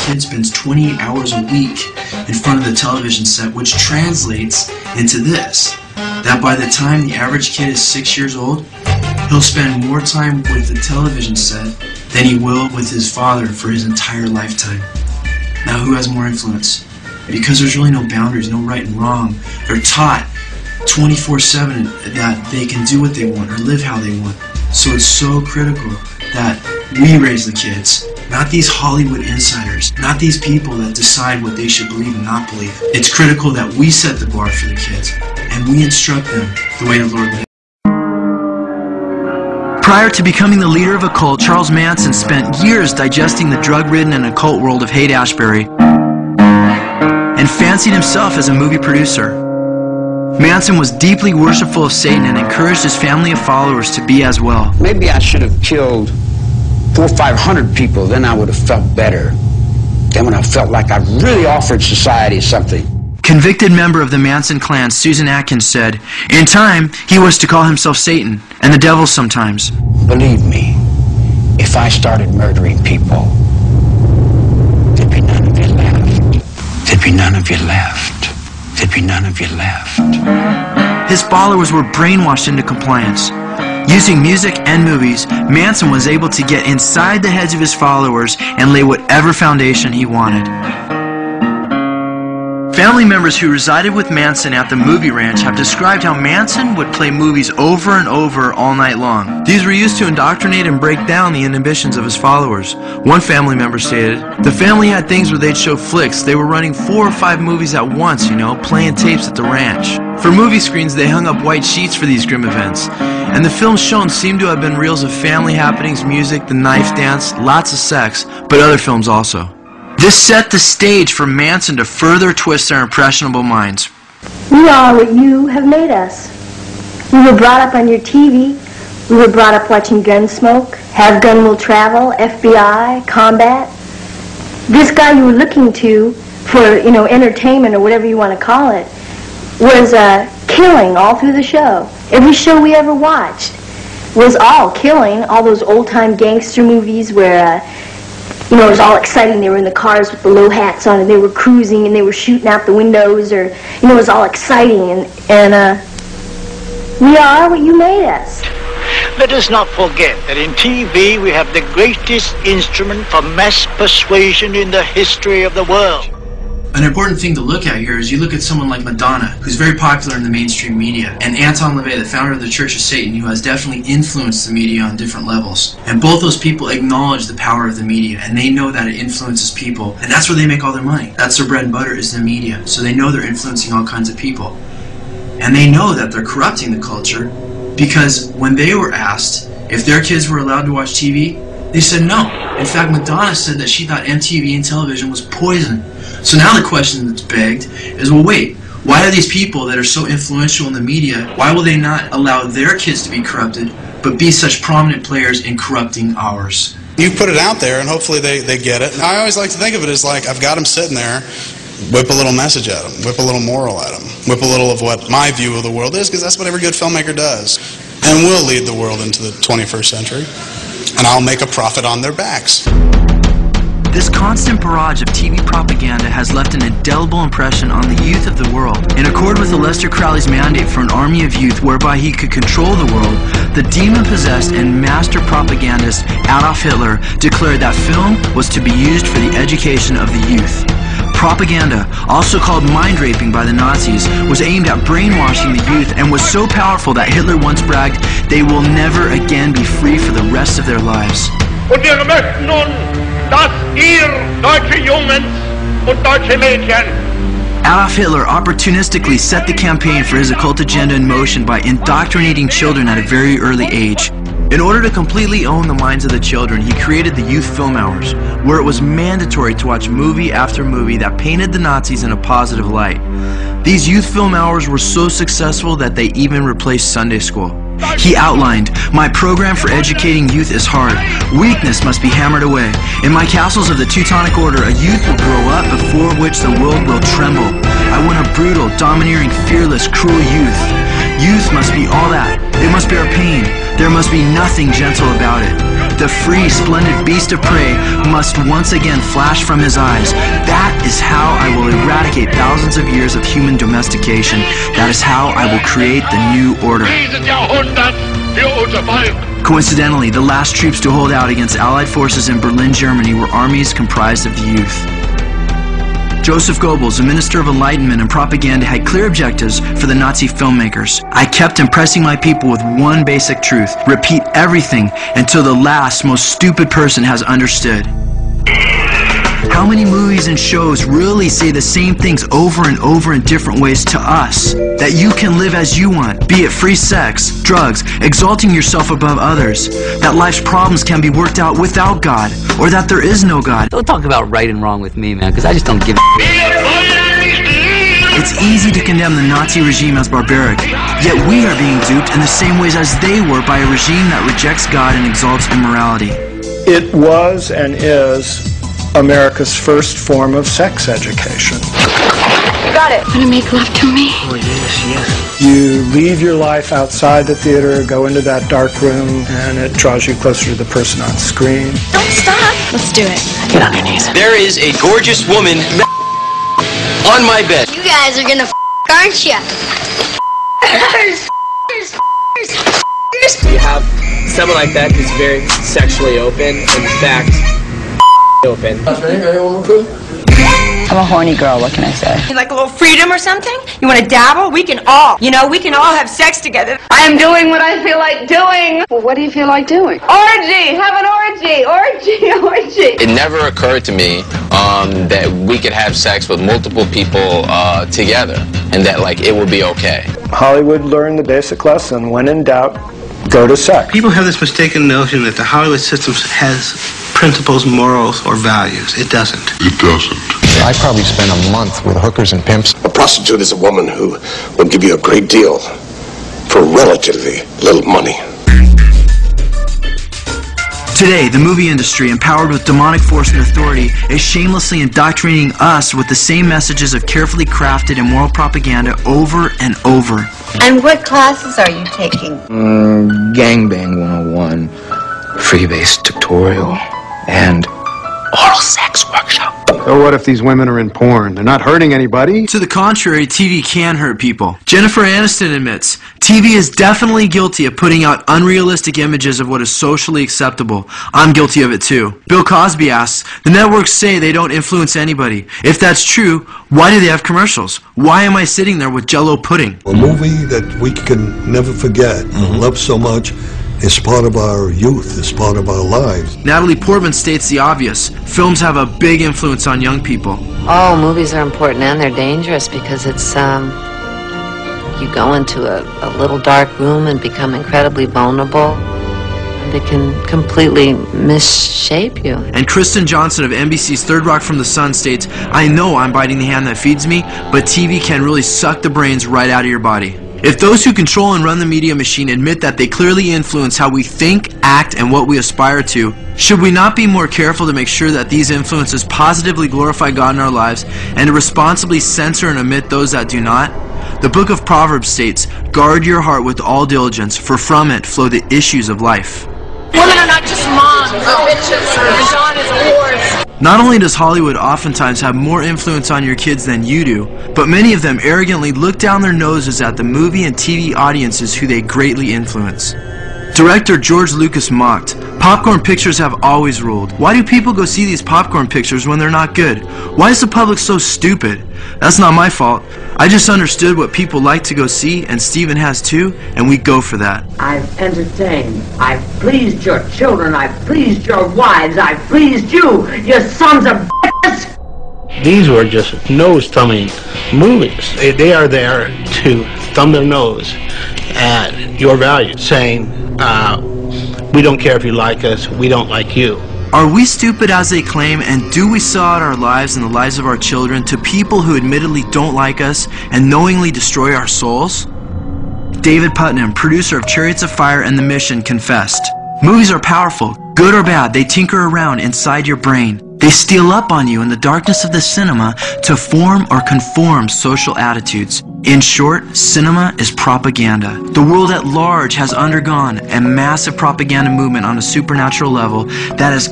kid spends 28 hours a week in front of the television set, which translates into this, that by the time the average kid is 6 years old, he'll spend more time with the television set than he will with his father for his entire lifetime. Now, who has more influence? Because there's really no boundaries, no right and wrong. They're taught 24/7 that they can do what they want or live how they want. So it's so critical that we raise the kids, not these Hollywood insiders, not these people that decide what they should believe and not believe. It's critical that we set the bar for the kids, and we instruct them the way the Lord would. Prior to becoming the leader of a cult, Charles Manson spent years digesting the drug-ridden and occult world of Haight-Ashbury and fancied himself as a movie producer. Manson was deeply worshipful of Satan and encouraged his family of followers to be as well. Maybe I should have killed 400 or 500 people, then I would have felt better. Then when I felt like I really offered society something. Convicted member of the Manson clan, Susan Atkins, said, in time, he was to call himself Satan and the devil sometimes. Believe me, if I started murdering people, there'd be none of you left. There'd be none of you left. There'd be none of you left. His followers were brainwashed into compliance. Using music and movies, Manson was able to get inside the heads of his followers and lay whatever foundation he wanted. Family members who resided with Manson at the movie ranch have described how Manson would play movies over and over all night long. These were used to indoctrinate and break down the inhibitions of his followers. One family member stated, the family had things where they'd show flicks. They were running 4 or 5 movies at once, you know, playing tapes at the ranch. For movie screens, they hung up white sheets for these grim events. And the films shown seem to have been reels of family happenings, music, the knife dance, lots of sex, but other films also. This set the stage for Manson to further twist their impressionable minds. We are what you have made us. We were brought up on your TV. We were brought up watching Gunsmoke, Have Gun Will Travel, FBI, Combat. This guy you were looking to for, you know, entertainment or whatever you want to call it, was killing all through the show. Every show we ever watched was all killing. All those old-time gangster movies where you know, it was all exciting. They were in the cars with the low hats on, and they were cruising, and they were shooting out the windows, or, you know, it was all exciting. And we are what you made us. Let us not forget that in TV we have the greatest instrument for mass persuasion in the history of the world. An important thing to look at here is you look at someone like Madonna, who's very popular in the mainstream media, and Anton LaVey, the founder of the Church of Satan, who has definitely influenced the media on different levels. And both those people acknowledge the power of the media, and they know that it influences people, and that's where they make all their money. That's their bread and butter, is the media. So they know they're influencing all kinds of people. And they know that they're corrupting the culture, because when they were asked if their kids were allowed to watch TV, they said no. In fact, Madonna said that she thought MTV and television was poison. So now the question that's begged is, well, wait, why are these people that are so influential in the media, why will they not allow their kids to be corrupted, but be such prominent players in corrupting ours? You put it out there, and hopefully they get it. I always like to think of it as like, I've got them sitting there, whip a little message at them, whip a little moral at them, whip a little of what my view of the world is, because that's what every good filmmaker does. And we'll lead the world into the 21st century, and I'll make a profit on their backs. This constant barrage of TV propaganda has left an indelible impression on the youth of the world. In accord with Aleister Crowley's mandate for an army of youth whereby he could control the world, the demon-possessed and master propagandist Adolf Hitler declared that film was to be used for the education of the youth. Propaganda, also called mind-raping by the Nazis, was aimed at brainwashing the youth and was so powerful that Hitler once bragged, they will never again be free for the rest of their lives. Und wir möchten nun, dass ihr, deutsche Jungen und deutsche Mädchen, Adolf Hitler opportunistically set the campaign for his occult agenda in motion by indoctrinating children at a very early age. In order to completely own the minds of the children, he created the Youth Film Hours, where it was mandatory to watch movie after movie that painted the Nazis in a positive light. These Youth Film Hours were so successful that they even replaced Sunday school. He outlined, my program for educating youth is hard. Weakness must be hammered away. In my castles of the Teutonic Order, a youth will grow up before which the world will tremble. I want a brutal, domineering, fearless, cruel youth. Youth must be all that. It must bear pain. There must be nothing gentle about it. The free, splendid beast of prey must once again flash from his eyes. That is how I will eradicate thousands of years of human domestication. That is how I will create the new order. Coincidentally, the last troops to hold out against Allied forces in Berlin, Germany were armies comprised of the youth. Joseph Goebbels, a minister of enlightenment and propaganda, had clear objectives for the Nazi filmmakers. I kept impressing my people with one basic truth: repeat everything until the last, most stupid person has understood. How many movies and shows really say the same things over and over in different ways to us? That you can live as you want, be it free sex, drugs, exalting yourself above others. That life's problems can be worked out without God, or that there is no God. Don't talk about right and wrong with me, man, because I just don't give a... It's easy to condemn the Nazi regime as barbaric, yet we are being duped in the same ways as they were by a regime that rejects God and exalts immorality. It was and is America's first form of sex education. Got it. Want to make love to me? Oh, yes, yes. You leave your life outside the theater, go into that dark room, and it draws you closer to the person on screen. Don't stop. Let's do it. Get on your knees. There is a gorgeous woman on my bed. You guys are gonna aren't you? You have someone like that who's very sexually open, in fact, open. I'm a horny girl, what can I say? You like a little freedom or something? You want to dabble? We can all, we can all have sex together. I am doing what I feel like doing. Well, what do you feel like doing? Orgy! Have an orgy! Orgy! It never occurred to me that we could have sex with multiple people together, and that it would be okay. Hollywood learned the basic lesson: when in doubt, go to sex. People have this mistaken notion that the Hollywood system has principles, morals, or values. It doesn't. It doesn't. I probably spent a month with hookers and pimps. A prostitute is a woman who will give you a great deal for relatively little money. Today, the movie industry, empowered with demonic force and authority, is shamelessly indoctrinating us with the same messages of carefully crafted immoral propaganda over and over. And what classes are you taking? Gangbang 101, freebase tutorial, and oral sex workshop. So what if these women are in porn? They're not hurting anybody. To the contrary, TV can hurt people. Jennifer Aniston admits, TV is definitely guilty of putting out unrealistic images of what is socially acceptable. I'm guilty of it too. Bill Cosby asks, the networks say they don't influence anybody. If that's true, why do they have commercials? Why am I sitting there with Jell-O pudding? A movie that we can never forget and love so much. It's part of our youth, it's part of our lives. Natalie Portman states the obvious. Films have a big influence on young people. Oh, movies are important and they're dangerous because it's, you go into a little dark room and become incredibly vulnerable. They can completely misshape you. And Kristen Johnson of NBC's Third Rock from the Sun states, I know I'm biting the hand that feeds me, but TV can really suck the brains right out of your body. If those who control and run the media machine admit that they clearly influence how we think, act, and what we aspire to, should we not be more careful to make sure that these influences positively glorify God in our lives and to responsibly censor and omit those that do not? The book of Proverbs states, guard your heart with all diligence, for from it flow the issues of life. Women are not just moms or bitches or vaginas or whores. Not only does Hollywood oftentimes have more influence on your kids than you do, but many of them arrogantly look down their noses at the movie and TV audiences who they greatly influence. Director George Lucas mocked, popcorn pictures have always ruled. Why do people go see these popcorn pictures when they're not good? Why is the public so stupid? That's not my fault. I just understood what people like to go see, and Steven has too, and we go for that. I've entertained. I've pleased your children. I've pleased your wives. I've pleased you, you sons of bitches! These were just nose-thumbing movies. They are there to thumb their nose at your values, saying, we don't care if you like us, we don't like you. Are we stupid as they claim, and do we sell out our lives and the lives of our children to people who admittedly don't like us and knowingly destroy our souls? David Putnam, producer of Chariots of Fire and The Mission, confessed, movies are powerful, good or bad, they tinker around inside your brain. They steal up on you in the darkness of the cinema to form or conform social attitudes. In short, cinema is propaganda. The world at large has undergone a massive propaganda movement on a supernatural level that has